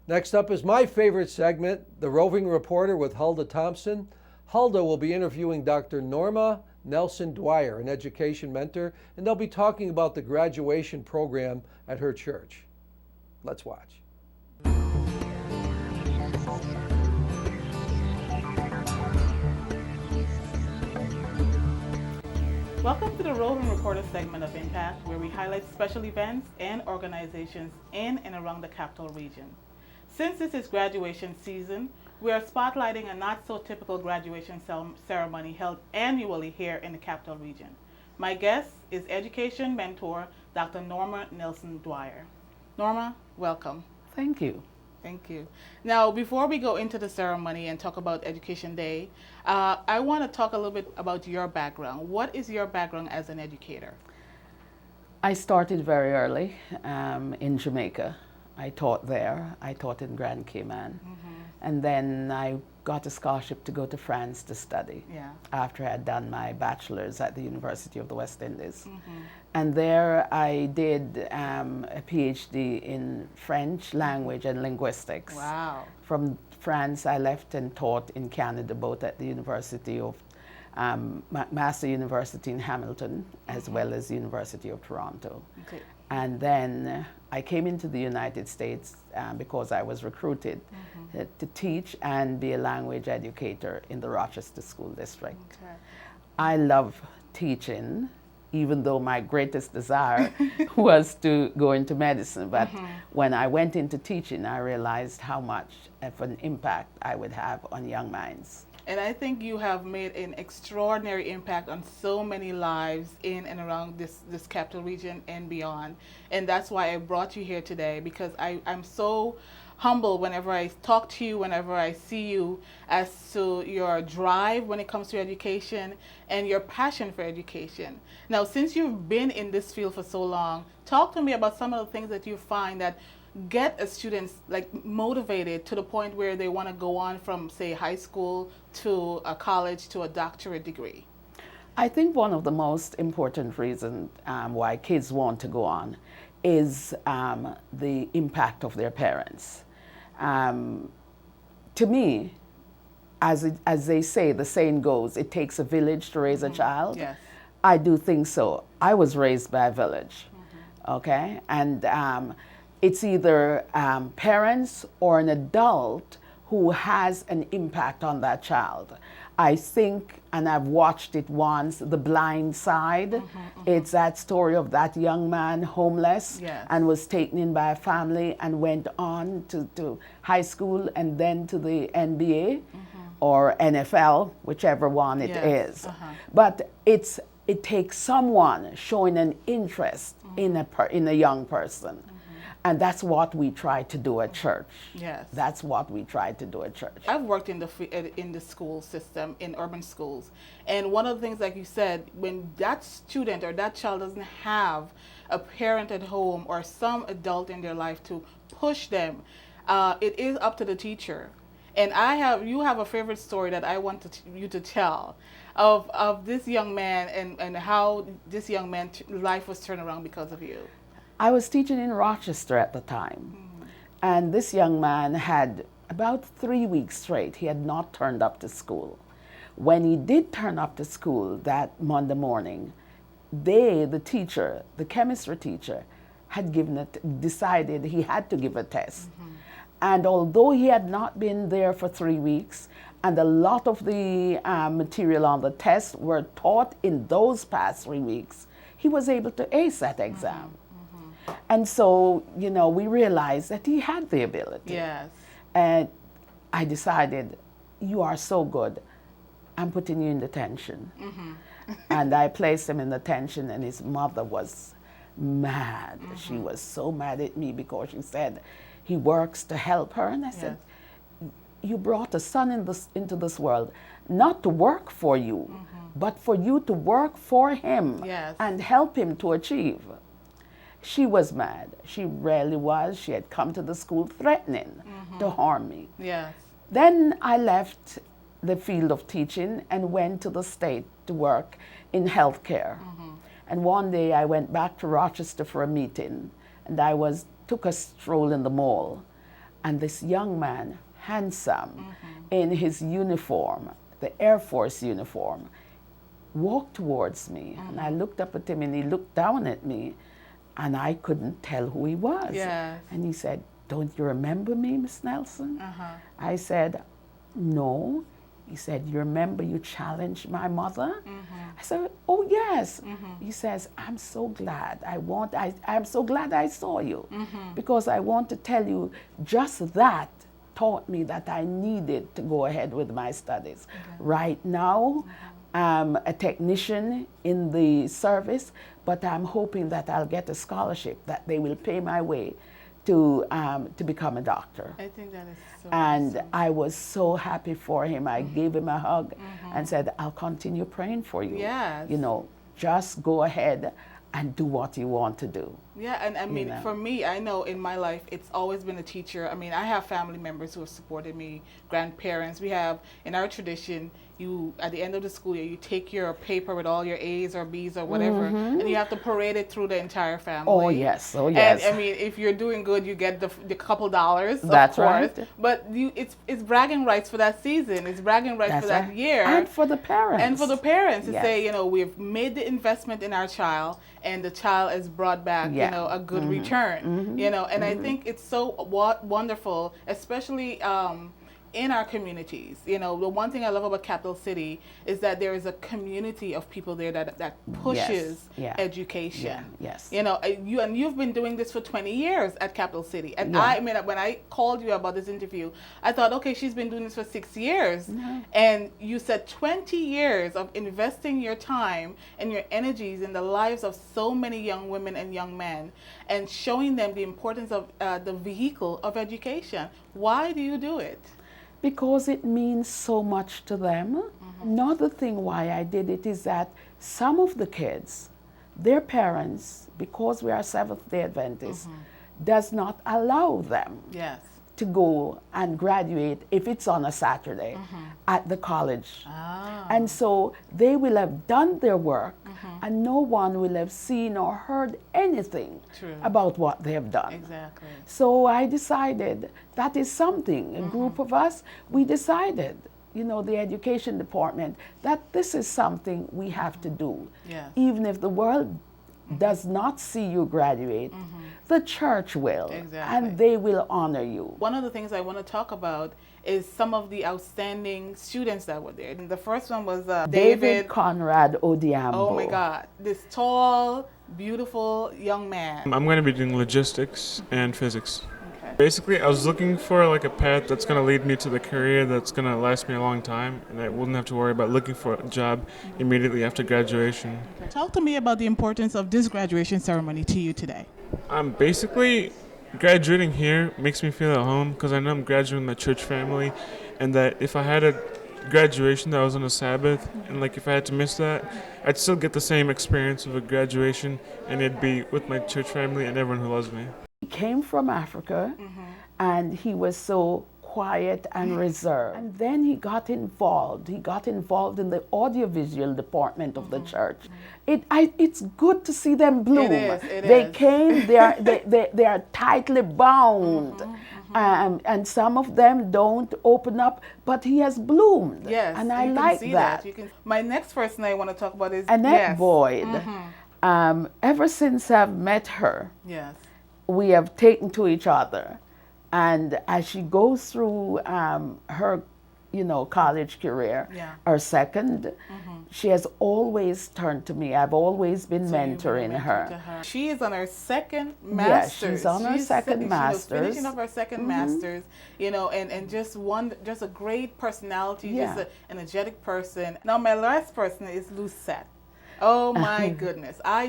Next up is my favorite segment, The Roving Reporter with Huldah Thompson. Huldah will be interviewing Dr. Norma Nelson-Dwyer, an education mentor, and they'll be talking about the graduation program at her church. Let's watch. Welcome to the Roving Reporter segment of Impact, where we highlight special events and organizations in and around the capital region. Since this is graduation season, we are spotlighting a not-so-typical graduation ceremony held annually here in the capital region. My guest is education mentor, Dr. Norma Nelson-Dwyer. Norma, welcome. Thank you. Thank you. Now, before we go into the ceremony and talk about Education Day, I want to talk a little bit about your background. What is your background as an educator? I started very early in Jamaica. I taught there. I taught in Grand Cayman. And then I got a scholarship to go to France to study after I had done my bachelor's at the University of the West Indies. And there I did a PhD in French language and linguistics. Wow. From France, I left and taught in Canada, both at the University of Master University in Hamilton, as well as University of Toronto. Okay. And then I came into the United States because I was recruited to teach and be a language educator in the Rochester School District. Okay. I love teaching, even though my greatest desire was to go into medicine. But when I went into teaching, I realized how much of an impact I would have on young minds. And I think you have made an extraordinary impact on so many lives in and around this capital region and beyond. And that's why I brought you here today, because I'm so humbled whenever I talk to you, whenever I see you, as to your drive when it comes to education and your passion for education. Now, since you've been in this field for so long, talk to me about some of the things that you find that get students like motivated to the point where they want to go on from, say, high school to a college to a doctorate degree. I think one of the most important reasons why kids want to go on is the impact of their parents. To me, as they say, the saying goes, it takes a village to raise a child. Yes. I do think so. I was raised by a village, okay? And it's either parents or an adult who has an impact on that child. I think, and I've watched it once, The Blind Side. It's that story of that young man, homeless, and was taken in by a family and went on to high school and then to the NBA or NFL, whichever one it is. But it takes someone showing an interest in a young person. And that's what we try to do at church. Yes. That's what we try to do at church. I've worked in the school system, in urban schools. And one of the things, like you said, when that student or that child doesn't have a parent at home or some adult in their life to push them, it is up to the teacher. And you have a favorite story that I want you to tell of this young man and how this young man's life was turned around because of you. I was teaching in Rochester at the time, and this young man had about 3 weeks straight, he had not turned up to school. When he did turn up to school that Monday morning, the teacher, the chemistry teacher, had decided he had to give a test. And although he had not been there for 3 weeks, and a lot of the material on the test were taught in those past 3 weeks, he was able to ace that exam. And so, we realized that he had the ability. Yes. And I decided, you are so good, I'm putting you in detention. And I placed him in detention, and his mother was mad. She was so mad at me because she said, he works to help her. And I said, you brought a son into this world, not to work for you, but for you to work for him and help him to achieve. She was mad. She really was. She had come to the school threatening to harm me. Yes. Then I left the field of teaching and went to the state to work in healthcare. And one day I went back to Rochester for a meeting, and I took a stroll in the mall. and this young man, handsome, in his uniform, the Air Force uniform, walked towards me, and I looked up at him, and he looked down at me, and I couldn't tell who he was. Yes. And he said, "Don't you remember me, Miss Nelson?" I said, "No." He said, "You remember you challenged my mother?" I said, "Oh, yes." He says, "I'm so glad. I'm so glad I saw you, because I want to tell you just that taught me that I needed to go ahead with my studies. Right now, I'm a technician in the service, but I'm hoping that I'll get a scholarship that they will pay my way to become a doctor." I think that is so And awesome. I was so happy for him. I gave him a hug and said, "I'll continue praying for you. Yes. You know, just go ahead and do what you want to do." Yeah, and I mean, know. for me, I know in my life, it's always been a teacher. I mean, I have family members who have supported me, grandparents. We have, in our tradition, you, at the end of the school year, you take your paper with all your A's or B's or whatever, and you have to parade it through the entire family. Oh, yes. Oh, yes. And I mean, if you're doing good, you get the couple dollars, That's of course. right. But it's bragging rights for that season. It's bragging rights for that year. And for the parents. And for the parents to Yes. say, you know, we've made the investment in our child, and the child has brought back, Yeah. you know, a good return. You know, and I think it's so wonderful, especially in our communities. You know, the one thing I love about Capital City is that there is a community of people there that pushes Yeah. education. Yeah. Yes. You know, you've been doing this for 20 years at Capital City. And Yeah. I mean, when I called you about this interview, I thought, okay, she's been doing this for 6 years. And you said 20 years of investing your time and your energies in the lives of so many young women and young men, and showing them the importance of the vehicle of education. Why do you do it? Because it means so much to them. Another thing why I did it is that some of the kids, their parents, because we are Seventh-day Adventists, does not allow them Yes. to go and graduate if it's on a Saturday at the college. And so they will have done their work, and no one will have seen or heard anything True. about what they have done. Exactly. So I decided that is something, a group of us, we decided, you know, the education department, that this is something we have to do. Yes. Even if the world does not see you graduate, the church will, Exactly. and they will honor you. One of the things I want to talk about is some of the outstanding students that were there. And the first one was David Conrad Odiambo. Oh my God, this tall, beautiful young man. I'm going to be doing logistics and physics. Okay. Basically, I was looking for like a path that's going to lead me to the career that's going to last me a long time, and I wouldn't have to worry about looking for a job immediately after graduation. Talk to me about the importance of this graduation ceremony to you today. Basically, graduating here makes me feel at home because I know I'm graduating my church family, and that if I had a graduation that was on a Sabbath, and like if I had to miss that, I'd still get the same experience of a graduation, and it'd be with my church family and everyone who loves me. He came from Africa, and he was so quiet and reserved. And then he got involved. He got involved in the audiovisual department of the church. It's good to see them bloom. They came. They are tightly bound, and some of them don't open up. But he has bloomed. Yes, and I you can like see that. You can. My next person I want to talk about is Annette Boyd. Ever since I've met her, Yes. we have taken to each other. And as she goes through her, you know, college career, her second, she has always turned to me. I've always been mentoring her. She is on her second master's. Yes, she's on her second master's. She was finishing up her second master's, you know, and just a great personality, just an energetic person. Now, my last person is Lucette. Oh my goodness. I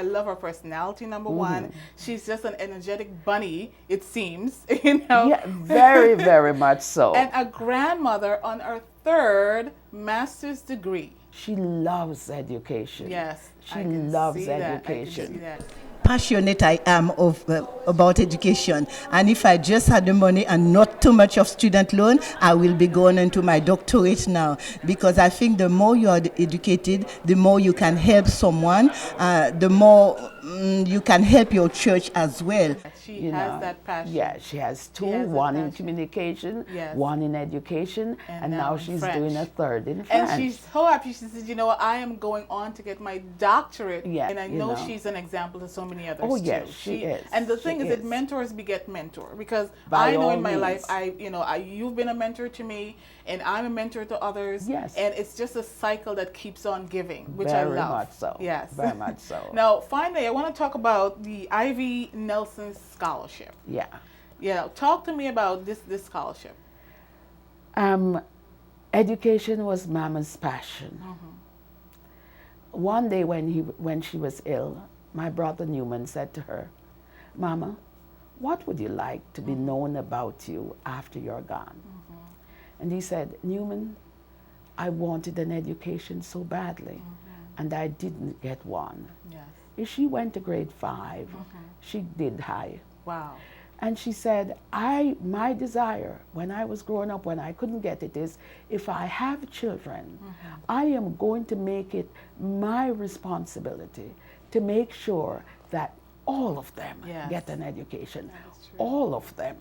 love her personality, number one. She's just an energetic bunny, it seems, you know. Yeah, very, very much so. And a grandmother on her third master's degree. She loves education. Yes. She loves education. I can see that. Passionate I am about education, and if I just had the money and not too much of student loan, I will be going into my doctorate now, because I think the more you are educated, the more you can help someone, the more you can help your church as well. She you has know. that passion. Yeah, she has two, has that one in passion. communication, Yes. one in education, and now in she's French. doing a third in French. And she's so happy. She says, you know what, I am going on to get my doctorate. Yeah, And I you know know. she's an example to so many others Oh, too. yes, she is. And the She thing is that is. mentors beget mentor, because By I know all in my means. life, you've been a mentor to me, and I'm a mentor to others. Yes. And it's just a cycle that keeps on giving, which I Very love. much so. Yes. Very much so. Now, finally, I want to talk about the Ivy Nelson Scholarship. Yeah. Yeah, talk to me about this scholarship. Education was Mama's passion. One day when she was ill, my brother Newman said to her, Mama, what would you like to be known about you after you're gone? And he said, Newman, I wanted an education so badly, and I didn't get one. Yes. If she went to grade 5, she did high. Wow. And she said, my desire when I was growing up, when I couldn't get it, is if I have children, I am going to make it my responsibility to make sure that all of them Yes. get an education. That is true. All of them.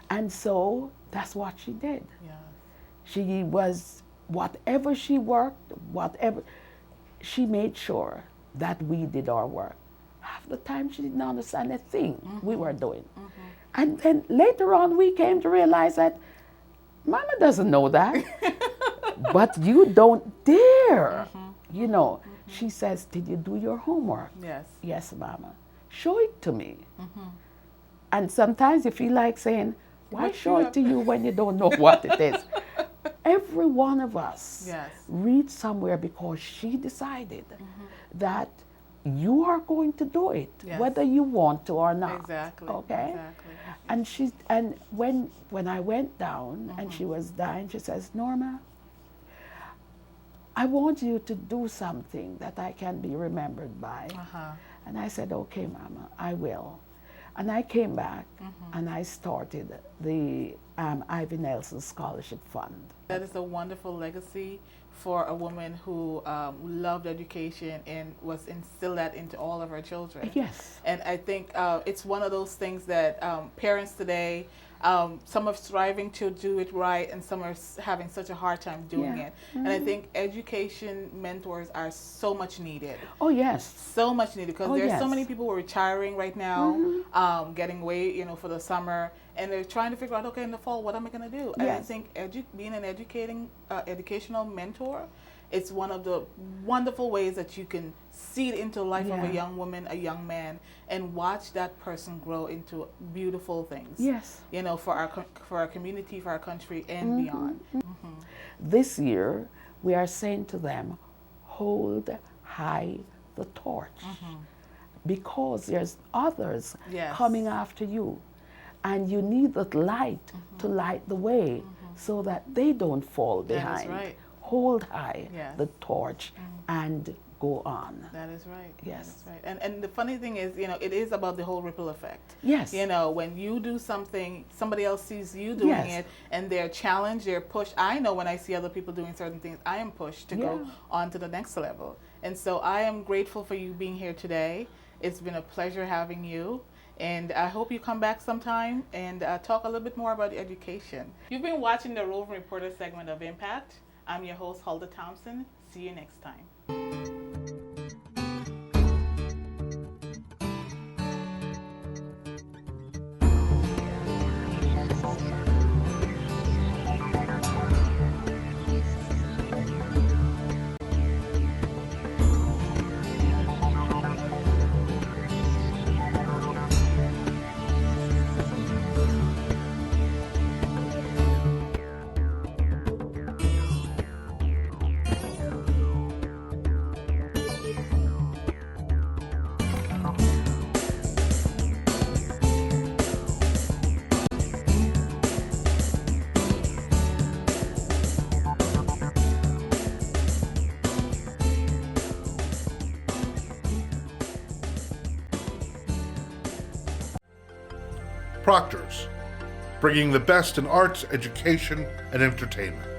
And so that's what she did. Yeah. She was, whatever she worked, she made sure that we did our work. Half the time she didn't understand a thing we were doing. And then later on we came to realize that Mama doesn't know that, but you don't dare. You know, she says, did you do your homework? Yes. Yes, Mama. Show it to me. And sometimes you feel like saying, why But show you it to you when you don't know what it is? Every one of us Yes. read somewhere because she decided that you are going to do it, Yes. whether you want to or not. Exactly. Okay? Exactly. And when I went down and she was dying, she says, Norma, I want you to do something that I can be remembered by. And I said, okay, Mama, I will. And I came back and I started the Ivy Nelson Scholarship Fund. That is a wonderful legacy for a woman who loved education and was instilled that into all of her children. Yes. And I think it's one of those things that parents today, some are striving to do it right, and some are having such a hard time doing it. And I think education mentors are so much needed. Oh, yes. So much needed, because there's so yes. many people who are retiring right now, getting away, for the summer, and they're trying to figure out, okay, in the fall, what am I going to do? And I Yes. think being an educational mentor, it's one of the wonderful ways that you can see into the life of a Yeah. young woman, a young man, and watch that person grow into beautiful things. Yes. For our community, for our country, and beyond. This year, we are saying to them, hold high the torch. Because there's others Yes. coming after you. And you need that light to light the way so that they don't fall That is behind. right. Hold high Yes. the torch and go on. That is right. Yes. That is right. And the funny thing is, it is about the whole ripple effect. Yes. When you do something, somebody else sees you doing Yes. it, and they're challenged, they're pushed. I know when I see other people doing certain things, I am pushed to go Yeah. on to the next level. And so I am grateful for you being here today. It's been a pleasure having you. And I hope you come back sometime and talk a little bit more about education. You've been watching the Roving Reporter segment of Impact. I'm your host, Huldah Thompson. See you next time. Proctors, bringing the best in arts, education, and entertainment.